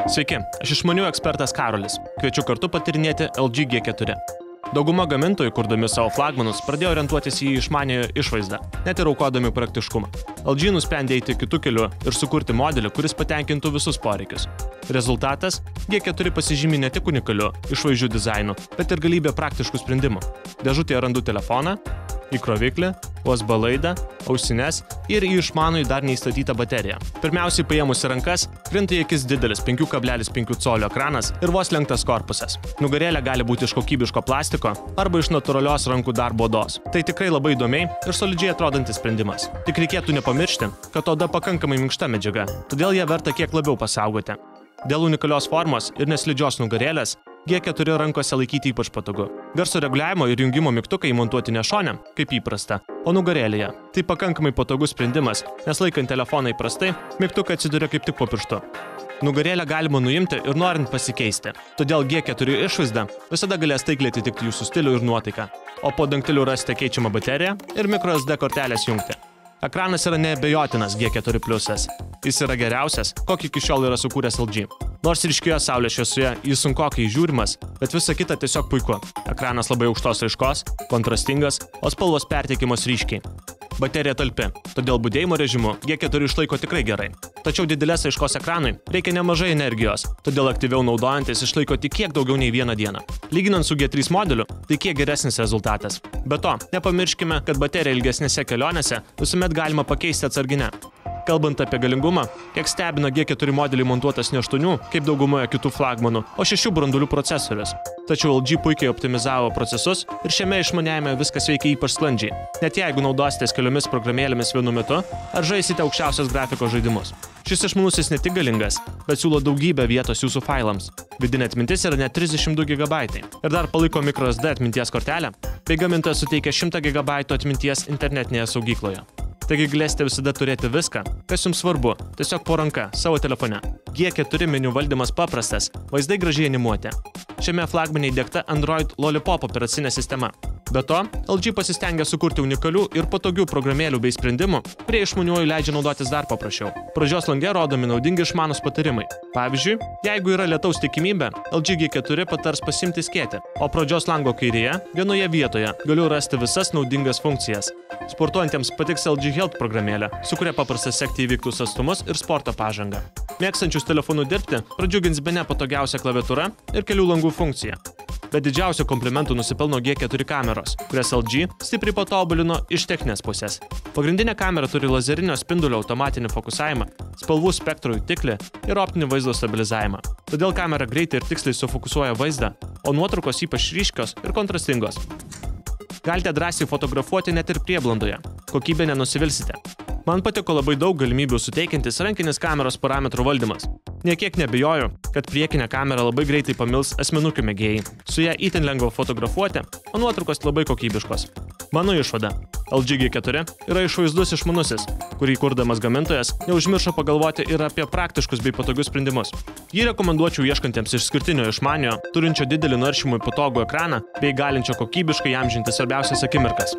Sveiki, aš išmanių ekspertas Karolis. Kviečiu kartu patyrinėti LG G4. Dauguma gamintojų, kurdami savo flagmanus, pradėjo orientuotis į išmaniojo išvaizdą, net ir aukodami praktiškumą. LG nusprendė eiti kitų kelių ir sukurti modelį, kuris patenkintų visus poreikius. Rezultatas – G4 pasižymi ne tik unikaliu, išvaizdžiu dizainu, bet ir galybė praktiškų sprendimų. Dėžutėje randu telefoną, įkroviklį, USB laidą, ausines ir į išmanųjį dar neįstatytą bateriją. Pirmiausiai paėmus į rankas, krinta į akis didelis 5,5 colio ekranas ir vos lenktas korpusas. Nugarėlė gali būti iš kokybiško plastiko arba iš natūralios rankų darbo odos. Tai tikrai labai įdomiai ir solidžiai atrodantis sprendimas. Tik reikėtų nepamiršti, kad oda pakankamai minkšta medžiaga, todėl ją verta kiek labiau pasaugoti. Dėl unikalios formos ir neslidžios nugarėlės G4 rankose laikyti ypač patogu. Garso reguliavimo ir jungimo mygtukai įmontuoti ne šone, kaip įprasta, o nugarėlėje. Tai pakankamai patogus sprendimas, nes laikant telefoną įprastai, mygtukai atsiduria kaip tik po pirštu. Nugarėlę galima nuimti ir norint pasikeisti. Todėl G4 išvaizda visada galės taikliai atitikti jūsų stilių ir nuotaiką. O po dangteliu rasite keičiamą bateriją ir microSD kortelės jungtį. Ekranas yra neabejotinas G4+. Jis yra geriausias, kokį iki šiol yra sukūręs LG. Nors ryškioje saulės šviesoje jis sunkokai žiūrimas, bet visa kita tiesiog puiku. Ekranas labai aukštos raiškos, kontrastingas, o spalvos perteikiamos ryškiai. Baterija talpi, todėl budėjimo režimu G4 išlaiko tikrai gerai. Tačiau didelės raiškos ekranui reikia nemažai energijos, todėl aktyviau naudojantis išlaiko tik kiek daugiau nei vieną dieną. Lyginant su G3 modeliu, tai kiek geresnis rezultatas. Be to, nepamirškime, kad bateriją ilgesnėse kelionėse visuomet galima pakeisti atsarginę. Kalbant apie galingumą, kiek stebina G4 modelį montuotas ne 8, kaip daugumoje kitų flagmanų, o 6 branduolių procesorius. Tačiau LG puikiai optimizavo procesus ir šiame išmaniajame viskas veikia ypač sklandžiai, net jeigu naudositės keliomis programėlėmis vienu metu ar žaisite aukščiausios grafikos žaidimus. Šis išmanusis ne tik galingas, bet siūlo daugybę vietos jūsų failams. Vidinė atmintis yra net 32 GB ir dar palaiko microSD atminties kortelę, bei gamintojas suteikia 100 GB atminties internetinėje saugykloje. Taigi galėsite visada turėti viską, kas jums svarbu, tiesiog po ranka, savo telefone. G4 meniu valdymas paprastas, vaizdai gražiai animuoti. Šiame flagmane įdiegta Android Lollipop operacinė sistema. Be to, LG pasistengė sukurti unikalių ir patogių programėlių bei sprendimų, kurie išmaniuoju leidžia naudotis dar paprasčiau. Pradžios lange rodomi naudingi išmanūs patarimai. Pavyzdžiui, jeigu yra lietaus tikimybė, LG G4 patars pasiimti skėtį, o pradžios lango kairėje, vienoje vietoje, galiu rasti visas naudingas funkcijas. Sportuojantiems patiks LG Health programėlė, su kuria paprasta sekti įvyktus atstumus ir sporto pažangą. Mėgstančius telefonų dirbti pradžiugins bene patogiausia klaviatūra ir kelių langų funkcija. Bet didžiausių komplimentų nusipelno G4 kameros, kurias LG stipriai patobulino iš techninės pusės. Pagrindinė kamera turi lazerinio spindulio automatinį fokusavimą, spalvų spektrų jutiklį ir optinį vaizdo stabilizavimą. Todėl kamera greitai ir tiksliai sufokusuoja vaizdą, o nuotraukos ypač ryškios ir kontrastingos. Galite drąsiai fotografuoti net ir prieblandoje. Kokybė nenusivilsite. Man patiko labai daug galimybių suteikiantis rankinis kameros parametrų valdymas. Niekiek nebijoju, kad priekinę kamerą labai greitai pamils asmenukių mėgėjai. Su ją itin lengva fotografuoti, o nuotraukos labai kokybiškos. Mano išvada. LG G4 yra išvaizdus išmanusis, kurį kurdamas gamintojas neužmiršo pagalvoti ir apie praktiškus bei patogius sprendimus. Jį rekomenduočiau ieškantiems išskirtinio išmaniojo, turinčio didelį naršymui patogų ekraną bei galinčio kokybiškai įamžinti svarbiausias akimirkas.